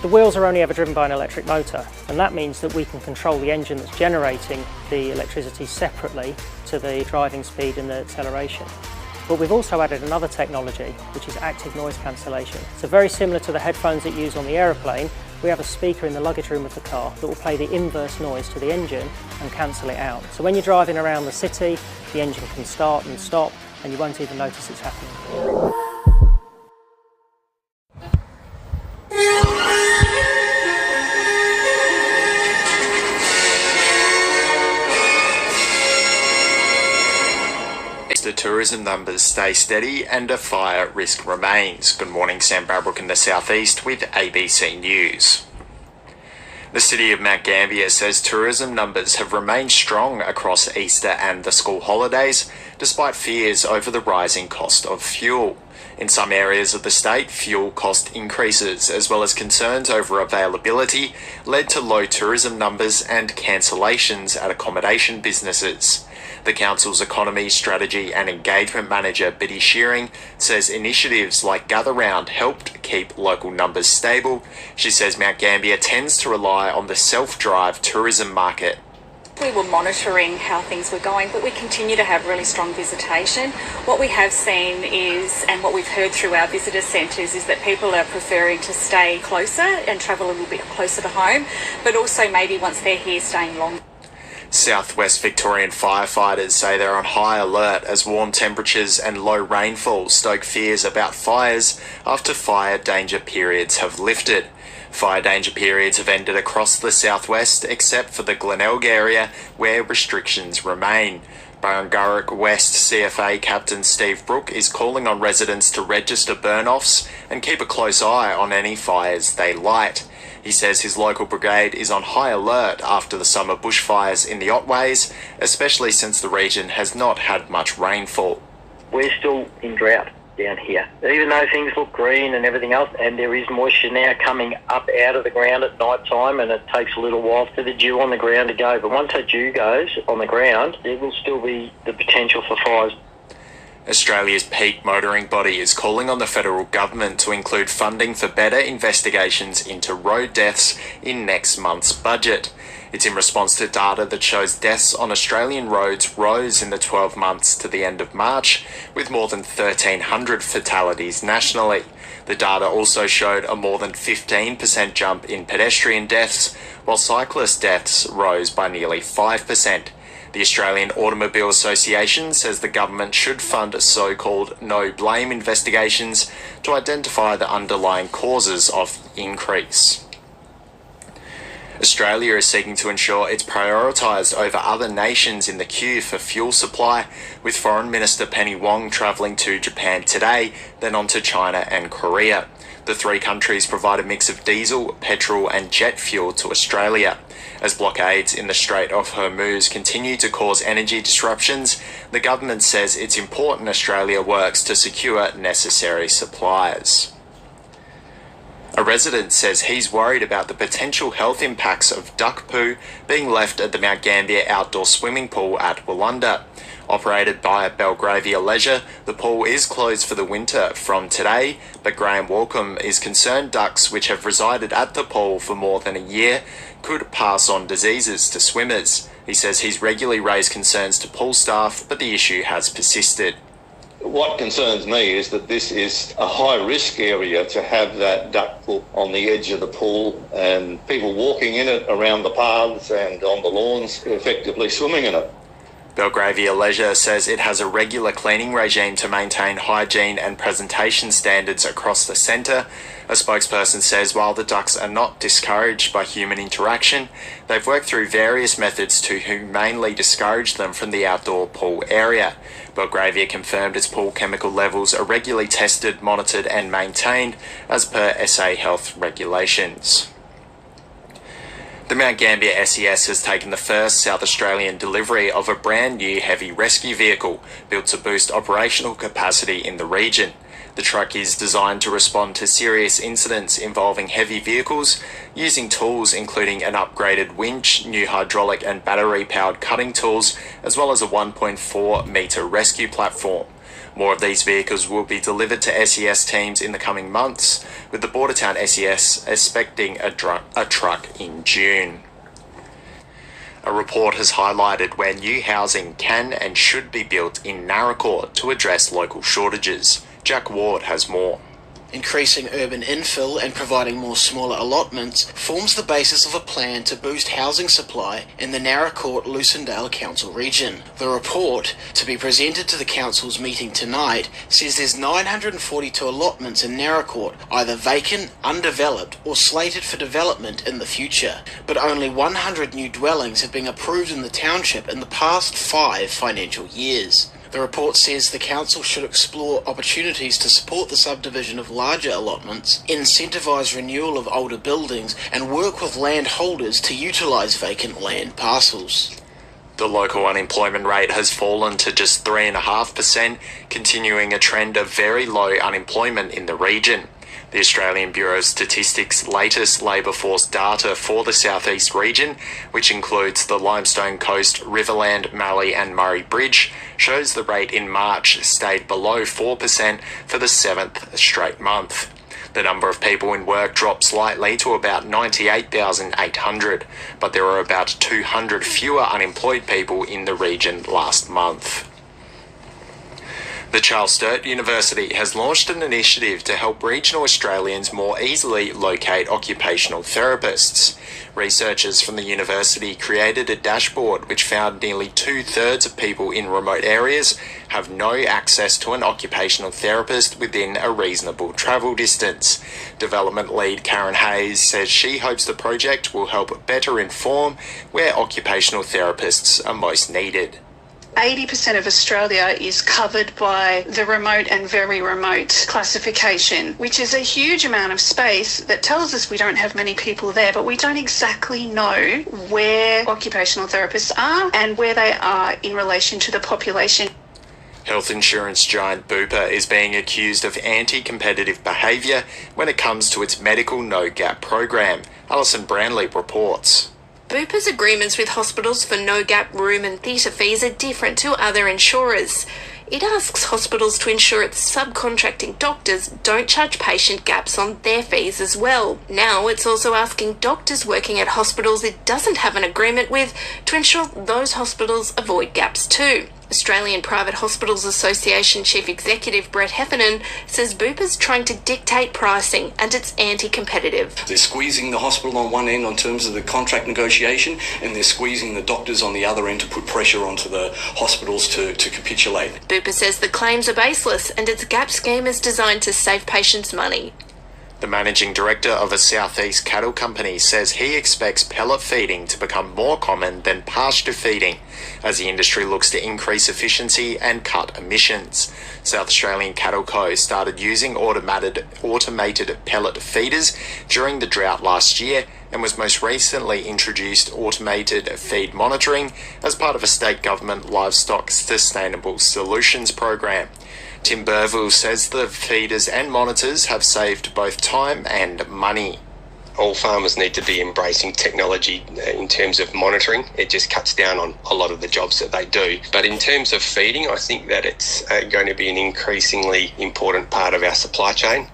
The wheels are only ever driven by an electric motor, and that means that we can control the engine that's generating the electricity separately to the driving speed and the acceleration. But we've also added another technology, which is active noise cancellation. So very similar to the headphones that you use on the aeroplane, we have a speaker in the luggage room of the car that will play the inverse noise to the engine and cancel it out. So when you're driving around the city, the engine can start and stop, and you won't even notice it's happening. The tourism numbers stay steady and a fire risk remains. Good morning, Sam Bradbrook in the southeast with ABC News. The City of Mount Gambier says tourism numbers have remained strong across Easter and the school holidays, despite fears over the rising cost of fuel. In some areas of the state, fuel cost increases, as well as concerns over availability, led to low tourism numbers and cancellations at accommodation businesses. The Council's Economy, Strategy and Engagement Manager, Biddy Shearing, says initiatives like Gather Round helped keep local numbers stable. She says Mount Gambier tends to rely on the self-drive tourism market. We were monitoring how things were going, but we continue to have really strong visitation. What we have seen is, and what we've heard through our visitor centres, is that people are preferring to stay closer and travel a little bit closer to home, but also maybe once they're here, staying longer. Southwest Victorian firefighters say they're on high alert as warm temperatures and low rainfall stoke fears about fires after fire danger periods have lifted. Fire danger periods have ended across the southwest except for the Glenelg area where restrictions remain. Barangurruk West CFA Captain Steve Brook is calling on residents to register burn-offs and keep a close eye on any fires they light. He says his local brigade is on high alert after the summer bushfires in the Otways, especially since the region has not had much rainfall. We're still in drought down here, even though things look green and everything else, and there is moisture now coming up out of the ground at night time, and it takes a little while for the dew on the ground to go. But once that dew goes on the ground, there will still be the potential for fires. Australia's peak motoring body is calling on the federal government to include funding for better investigations into road deaths in next month's budget. It's in response to data that shows deaths on Australian roads rose in the 12 months to the end of March, with more than 1,300 fatalities nationally. The data also showed a more than 15% jump in pedestrian deaths, while cyclist deaths rose by nearly 5%. The Australian Automobile Association says the government should fund so-called no-blame investigations to identify the underlying causes of the increase. Australia is seeking to ensure it's prioritised over other nations in the queue for fuel supply, with Foreign Minister Penny Wong travelling to Japan today, then on to China and Korea. The three countries provide a mix of diesel, petrol and jet fuel to Australia. As blockades in the Strait of Hormuz continue to cause energy disruptions, the government says it's important Australia works to secure necessary supplies. A resident says he's worried about the potential health impacts of duck poo being left at the Mount Gambier outdoor swimming pool at Woolunda. Operated by Belgravia Leisure, the pool is closed for the winter from today, but Graham Walcombe is concerned ducks which have resided at the pool for more than a year could pass on diseases to swimmers. He says he's regularly raised concerns to pool staff, but the issue has persisted. What concerns me is that this is a high-risk area to have that duck pool on the edge of the pool and people walking in it around the paths and on the lawns effectively swimming in it. Belgravia Leisure says it has a regular cleaning regime to maintain hygiene and presentation standards across the centre. A spokesperson says while the ducks are not discouraged by human interaction, they've worked through various methods to humanely discourage them from the outdoor pool area. Belgravia confirmed its pool chemical levels are regularly tested, monitored and maintained as per SA Health regulations. The Mount Gambier SES has taken the first South Australian delivery of a brand new heavy rescue vehicle built to boost operational capacity in the region. The truck is designed to respond to serious incidents involving heavy vehicles, using tools including an upgraded winch, new hydraulic and battery-powered cutting tools, as well as a 1.4 metre rescue platform. More of these vehicles will be delivered to SES teams in the coming months, with the Bordertown SES expecting a truck in June. A report has highlighted where new housing can and should be built in Narracourt to address local shortages. Jack Ward has more. Increasing urban infill and providing more smaller allotments forms the basis of a plan to boost housing supply in the Narracourt-Lucindale Council region. The report, to be presented to the Council's meeting tonight, says there's 942 allotments in Narracourt, either vacant, undeveloped or slated for development in the future, but only 100 new dwellings have been approved in the township in the past 5 financial years. The report says the council should explore opportunities to support the subdivision of larger allotments, incentivise renewal of older buildings, and work with landholders to utilise vacant land parcels. The local unemployment rate has fallen to just 3.5%, continuing a trend of very low unemployment in the region. The Australian Bureau of Statistics' latest labour force data for the southeast region, which includes the Limestone Coast, Riverland, Mallee and Murray Bridge, shows the rate in March stayed below 4% for the 7th straight month. The number of people in work dropped slightly to about 98,800, but there were about 200 fewer unemployed people in the region last month. The Charles Sturt University has launched an initiative to help regional Australians more easily locate occupational therapists. Researchers from the university created a dashboard which found nearly 2/3 of people in remote areas have no access to an occupational therapist within a reasonable travel distance. Development lead Karen Hayes says she hopes the project will help better inform where occupational therapists are most needed. 80% of Australia is covered by the remote and very remote classification, which is a huge amount of space that tells us we don't have many people there, but we don't exactly know where occupational therapists are and where they are in relation to the population. Health insurance giant Bupa is being accused of anti-competitive behaviour when it comes to its medical no-gap program. Alison Branley reports. Bupa's agreements with hospitals for no-gap room and theatre fees are different to other insurers. It asks hospitals to ensure its subcontracting doctors don't charge patient gaps on their fees as well. Now it's also asking doctors working at hospitals it doesn't have an agreement with to ensure those hospitals avoid gaps too. Australian Private Hospitals Association Chief Executive Brett Heffernan says Bupa's trying to dictate pricing and it's anti-competitive. They're squeezing the hospital on one end on terms of the contract negotiation, and they're squeezing the doctors on the other end to put pressure onto the hospitals to capitulate. Bupa says the claims are baseless and its gap scheme is designed to save patients money. The managing director of a southeast cattle company says he expects pellet feeding to become more common than pasture feeding as the industry looks to increase efficiency and cut emissions. South Australian Cattle Co started using automated pellet feeders during the drought last year and was most recently introduced automated feed monitoring as part of a state government livestock sustainable solutions program. Tim Burville says the feeders and monitors have saved both time and money. All farmers need to be embracing technology in terms of monitoring. It just cuts down on a lot of the jobs that they do. But in terms of feeding, I think that it's going to be an increasingly important part of our supply chain.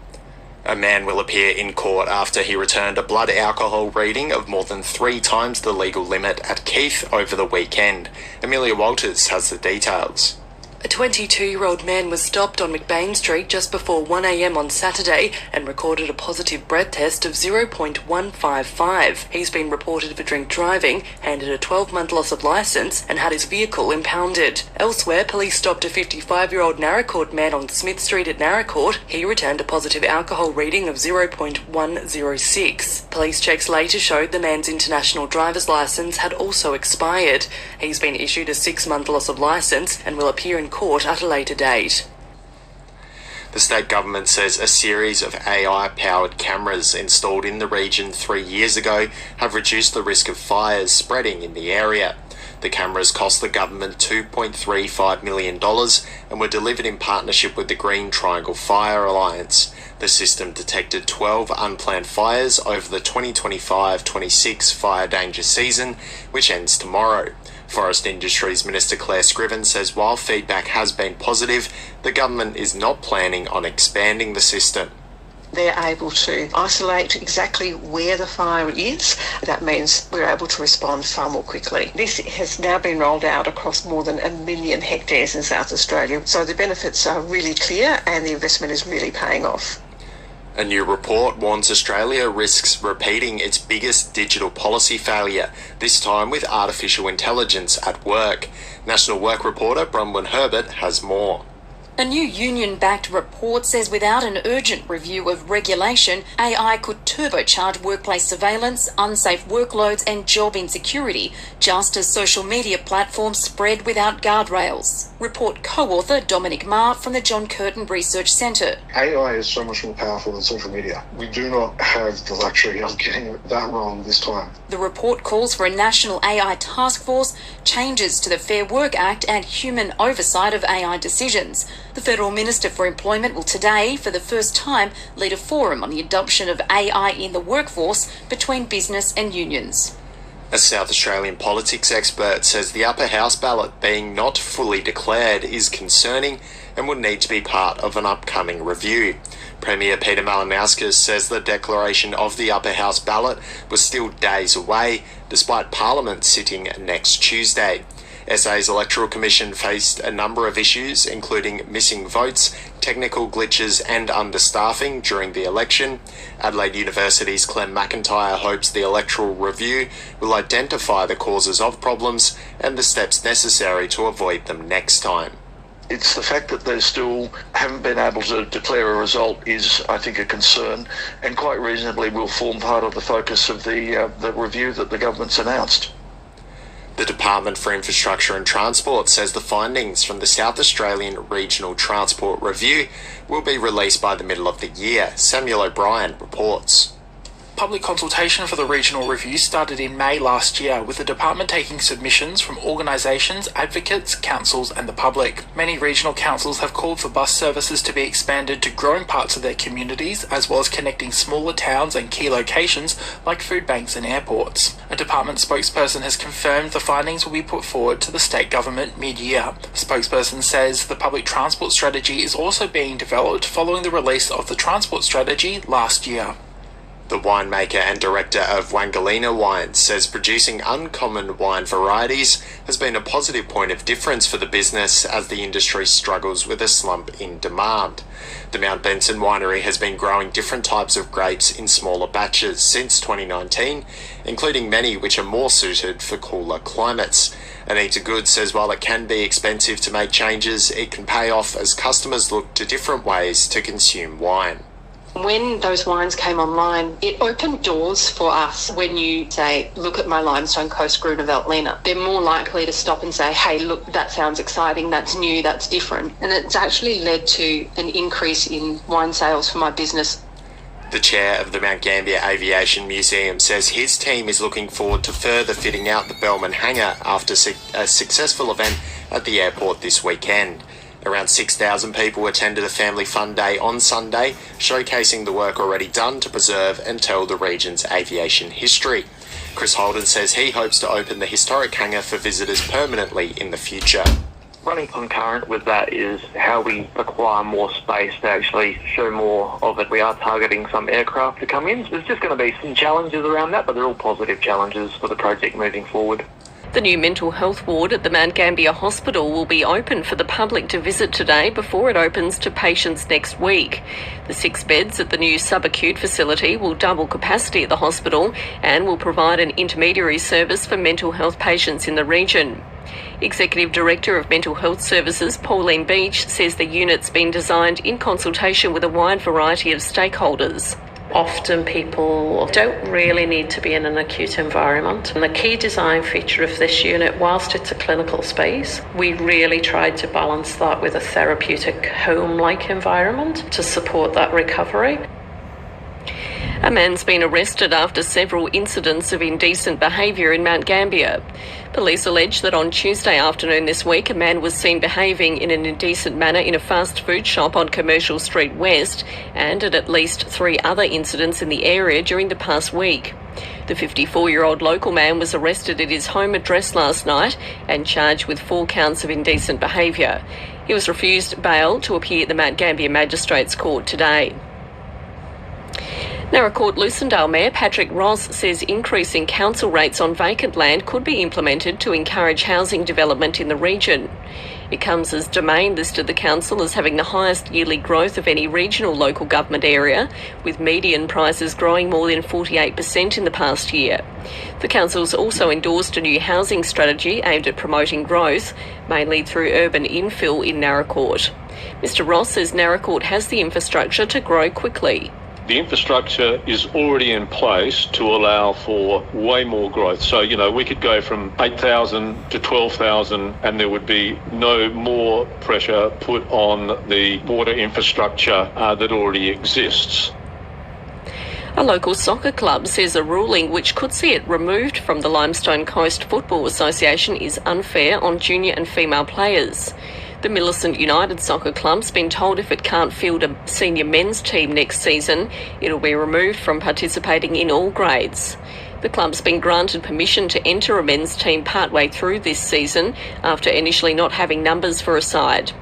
A man will appear in court after he returned a blood alcohol reading of more than 3 times the legal limit at Keith over the weekend. Amelia Walters has the details. A 22-year-old man was stopped on McBain Street just before 1 a.m. on Saturday and recorded a positive breath test of 0.155. He's been reported for drink driving, handed a 12-month loss of licence and had his vehicle impounded. Elsewhere, police stopped a 55-year-old Narracourt man on Smith Street at Narracourt. He returned a positive alcohol reading of 0.106. Police checks later showed the man's international driver's licence had also expired. He's been issued a 6-month loss of licence and will appear in court at a later date. The state government says a series of AI-powered cameras installed in the region 3 years ago have reduced the risk of fires spreading in the area. The cameras cost the government $2.35 million and were delivered in partnership with the Green Triangle Fire Alliance. The system detected 12 unplanned fires over the 2025-26 fire danger season, which ends tomorrow. Forest Industries Minister Claire Scriven says while feedback has been positive, the government is not planning on expanding the system. They're able to isolate exactly where the fire is. That means we're able to respond far more quickly. This has now been rolled out across more than 1 million hectares in South Australia. So the benefits are really clear and the investment is really paying off. A new report warns Australia risks repeating its biggest digital policy failure, this time with artificial intelligence at work. National Work reporter Bronwyn Herbert has more. A new union-backed report says without an urgent review of regulation, AI could turbocharge workplace surveillance, unsafe workloads and job insecurity, just as social media platforms spread without guardrails. Report co-author Dominic Marr from the John Curtin Research Centre. AI is so much more powerful than social media. We do not have the luxury of getting it that wrong this time. The report calls for a national AI task force, changes to the Fair Work Act and human oversight of AI decisions. The Federal Minister for Employment will today, for the first time, lead a forum on the adoption of AI in the workforce between business and unions. A South Australian politics expert says the upper house ballot being not fully declared is concerning and would need to be part of an upcoming review. Premier Peter Malinauskas says the declaration of the upper house ballot was still days away, despite Parliament sitting next Tuesday. SA's Electoral Commission faced a number of issues, including missing votes, technical glitches and understaffing during the election. Adelaide University's Clem McIntyre hopes the electoral review will identify the causes of problems and the steps necessary to avoid them next time. It's the fact that they still haven't been able to declare a result is, I think, a concern, and quite reasonably will form part of the focus of the review that the government's announced. The Department for Infrastructure and Transport says the findings from the South Australian Regional Transport Review will be released by the middle of the year. Samuel O'Brien reports. Public consultation for the regional review started in May last year, with the department taking submissions from organisations, advocates, councils and the public. Many regional councils have called for bus services to be expanded to growing parts of their communities, as well as connecting smaller towns and key locations like food banks and airports. A department spokesperson has confirmed the findings will be put forward to the state government mid-year. The spokesperson says the public transport strategy is also being developed following the release of the transport strategy last year. The winemaker and director of Wangalina Wines says producing uncommon wine varieties has been a positive point of difference for the business as the industry struggles with a slump in demand. The Mount Benson winery has been growing different types of grapes in smaller batches since 2019, including many which are more suited for cooler climates. Anita Good says while it can be expensive to make changes, it can pay off as customers look to different ways to consume wine. When those wines came online, it opened doors for us. When you say, look at my Limestone Coast Gruner Veltliner, they're more likely to stop and say, hey, look, that sounds exciting, that's new, that's different. And it's actually led to an increase in wine sales for my business. The chair of the Mount Gambier Aviation Museum says his team is looking forward to further fitting out the Bellman hangar after a successful event at the airport this weekend. Around 6,000 people attended a family fun day on Sunday, showcasing the work already done to preserve and tell the region's aviation history. Chris Holden says he hopes to open the historic hangar for visitors permanently in the future. Running concurrent with that is how we acquire more space to actually show more of it. We are targeting some aircraft to come in. So there's just going to be some challenges around that, but they're all positive challenges for the project moving forward. The new mental health ward at the Mount Gambier Hospital will be open for the public to visit today before it opens to patients next week. The 6 beds at the new subacute facility will double capacity at the hospital and will provide an intermediary service for mental health patients in the region. Executive Director of Mental Health Services, Pauline Beach, says the unit's been designed in consultation with a wide variety of stakeholders. Often people don't really need to be in an acute environment. And the key design feature of this unit, whilst it's a clinical space, we really tried to balance that with a therapeutic home-like environment to support that recovery. A man's been arrested after several incidents of indecent behaviour in Mount Gambier. Police allege that on Tuesday afternoon this week, a man was seen behaving in an indecent manner in a fast food shop on Commercial Street West and at least 3 other incidents in the area during the past week. The 54-year-old local man was arrested at his home address last night and charged with 4 counts of indecent behaviour. He was refused bail to appear at the Mount Gambier Magistrates Court today. Narra Court Lucindale Mayor Patrick Ross says increasing council rates on vacant land could be implemented to encourage housing development in the region. It comes as Domain listed the council as having the highest yearly growth of any regional local government area, with median prices growing more than 48% in the past year. The council's also endorsed a new housing strategy aimed at promoting growth, mainly through urban infill in Narra Court. Mr Ross says Narra Court has the infrastructure to grow quickly. The infrastructure is already in place to allow for way more growth. So, we could go from 8,000 to 12,000 and there would be no more pressure put on the water infrastructure that already exists. A local soccer club says a ruling which could see it removed from the Limestone Coast Football Association is unfair on junior and female players. The Millicent United Soccer Club's been told if it can't field a senior men's team next season, it'll be removed from participating in all grades. The club's been granted permission to enter a men's team partway through this season after initially not having numbers for a side.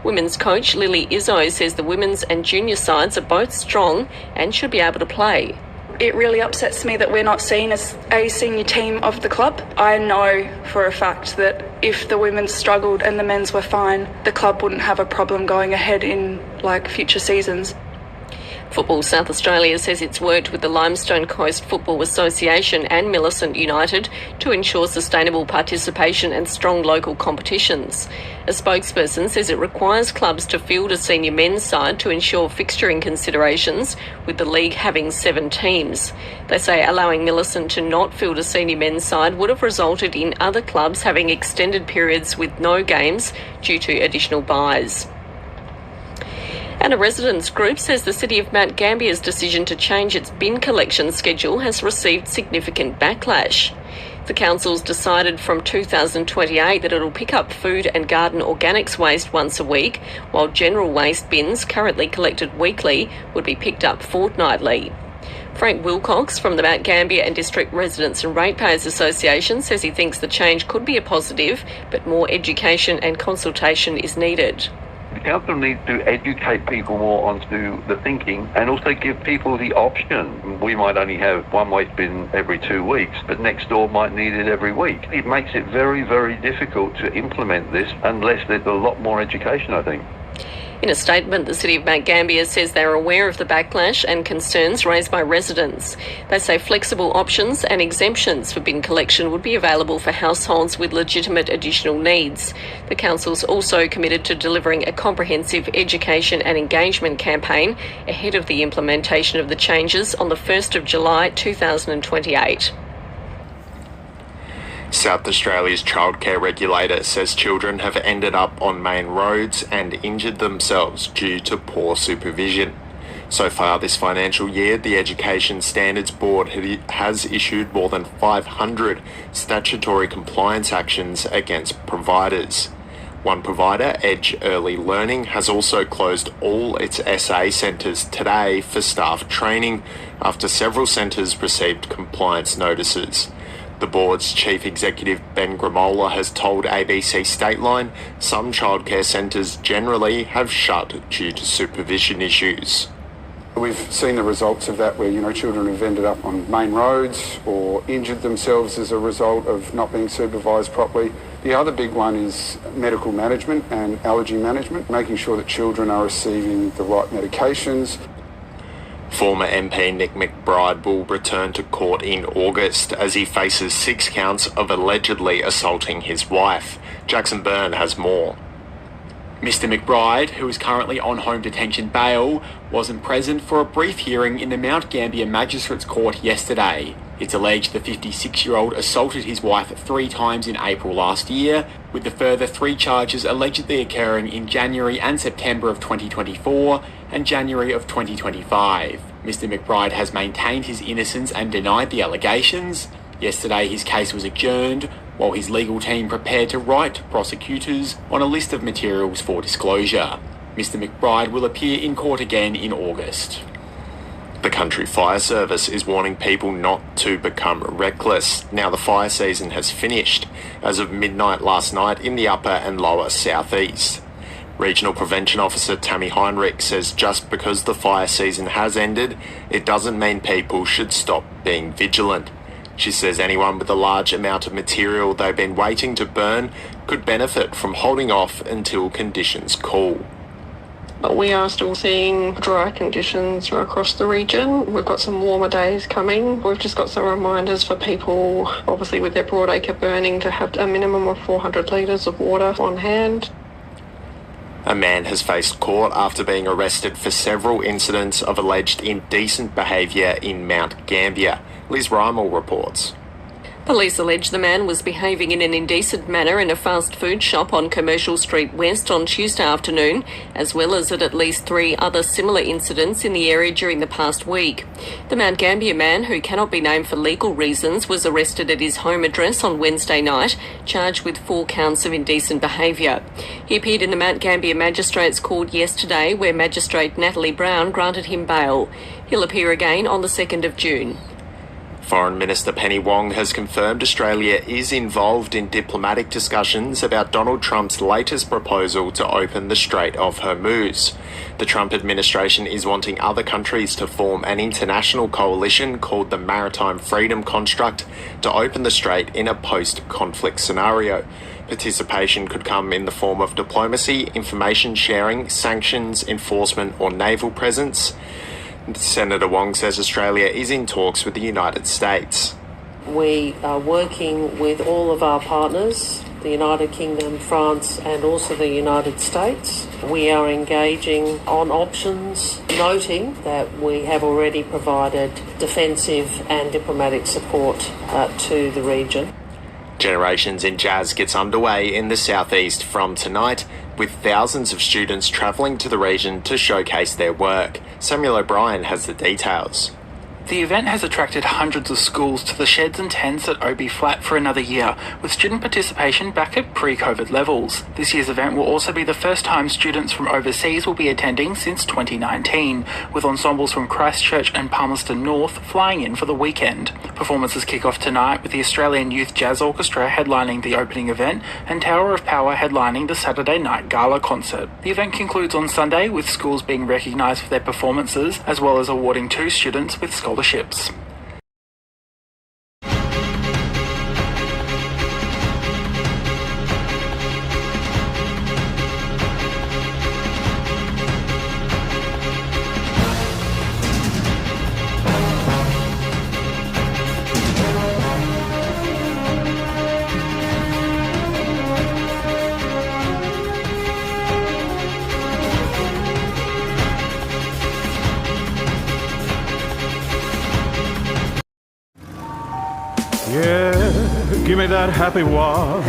Women's coach Lily Izzo says the women's and junior sides are both strong and should be able to play. It really upsets me that we're not seen as a senior team of the club. I know for a fact that if the women struggled and the men's were fine, the club wouldn't have a problem going ahead in future seasons. Football South Australia says it's worked with the Limestone Coast Football Association and Millicent United to ensure sustainable participation and strong local competitions. A spokesperson says it requires clubs to field a senior men's side to ensure fixturing considerations, with the league having 7 teams. They say allowing Millicent to not field a senior men's side would have resulted in other clubs having extended periods with no games due to additional buys. And a residents group says the City of Mount Gambier's decision to change its bin collection schedule has received significant backlash. The council's decided from 2028 that it'll pick up food and garden organics waste once a week, while general waste bins, currently collected weekly, would be picked up fortnightly. Frank Wilcox from the Mount Gambier and District Residents and Ratepayers Association says he thinks the change could be a positive, but more education and consultation is needed. The council needs to educate people more onto the thinking and also give people the option. We might only have one waste bin every 2 weeks, but next door might need it every week. It makes it very, very difficult to implement this unless there's a lot more education, I think. In a statement, the City of Mount Gambier says they're aware of the backlash and concerns raised by residents. They say flexible options and exemptions for bin collection would be available for households with legitimate additional needs. The council's also committed to delivering a comprehensive education and engagement campaign ahead of the implementation of the changes on the 1st of July 2028. South Australia's childcare regulator says children have ended up on main roads and injured themselves due to poor supervision. So far this financial year, the Education Standards Board has issued more than 500 statutory compliance actions against providers. One provider, Edge Early Learning, has also closed all its SA centres today for staff training after several centres received compliance notices. The board's chief executive, Ben Gramola, has told ABC Stateline some childcare centres generally have shut due to supervision issues. We've seen the results of that where, children have ended up on main roads or injured themselves as a result of not being supervised properly. The other big one is medical management and allergy management, making sure that children are receiving the right medications. Former MP Nick McBride will return to court in August as he faces 6 counts of allegedly assaulting his wife. Jackson Byrne has more. Mr McBride, who is currently on home detention bail, wasn't present for a brief hearing in the Mount Gambier Magistrates Court yesterday. It's alleged the 56-year-old assaulted his wife 3 times in April last year, with the further 3 charges allegedly occurring in January and September of 2024 and January of 2025. Mr McBride has maintained his innocence and denied the allegations. Yesterday his case was adjourned, while his legal team prepared to write to prosecutors on a list of materials for disclosure. Mr McBride will appear in court again in August. The Country Fire Service is warning people not to become reckless now the fire season has finished as of midnight last night in the upper and lower southeast. Regional Prevention Officer Tammy Heinrich says just because the fire season has ended, it doesn't mean people should stop being vigilant. She says anyone with a large amount of material they've been waiting to burn could benefit from holding off until conditions cool. But we are still seeing dry conditions across the region. We've got some warmer days coming. We've just got some reminders for people, obviously with their broadacre burning, to have a minimum of 400 litres of water on hand. A man has faced court after being arrested for several incidents of alleged indecent behaviour in Mount Gambier. Liz Rymill reports. Police allege the man was behaving in an indecent manner in a fast food shop on Commercial Street West on Tuesday afternoon, as well as at least 3 other similar incidents in the area during the past week. The Mount Gambier man, who cannot be named for legal reasons, was arrested at his home address on Wednesday night, charged with 4 counts of indecent behaviour. He appeared in the Mount Gambier Magistrates Court yesterday, where Magistrate Natalie Brown granted him bail. He'll appear again on the 2nd of June. Foreign Minister Penny Wong has confirmed Australia is involved in diplomatic discussions about Donald Trump's latest proposal to open the Strait of Hormuz. The Trump administration is wanting other countries to form an international coalition called the Maritime Freedom Construct to open the strait in a post-conflict scenario. Participation could come in the form of diplomacy, information sharing, sanctions, enforcement, or naval presence. Senator Wong says Australia is in talks with the United States. We are working with all of our partners, the United Kingdom, France and also the United States. We are engaging on options, noting that we have already provided defensive and diplomatic support to the region. Generations in Jazz gets underway in the southeast from tonight, with thousands of students travelling to the region to showcase their work. Samuel O'Brien has the details. The event has attracted hundreds of schools to the sheds and tents at OB Flat for another year, with student participation back at pre-COVID levels. This year's event will also be the first time students from overseas will be attending since 2019, with ensembles from Christchurch and Palmerston North flying in for the weekend. Performances kick off tonight with the Australian Youth Jazz Orchestra headlining the opening event and Tower of Power headlining the Saturday night gala concert. The event concludes on Sunday with schools being recognised for their performances, as well as awarding 2 students with scholarships. Yeah, give me that happy wash.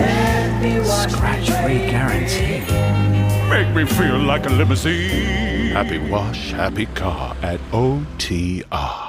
Scratch-free guarantee. Make me feel like a limousine. Happy wash, happy car at OTR.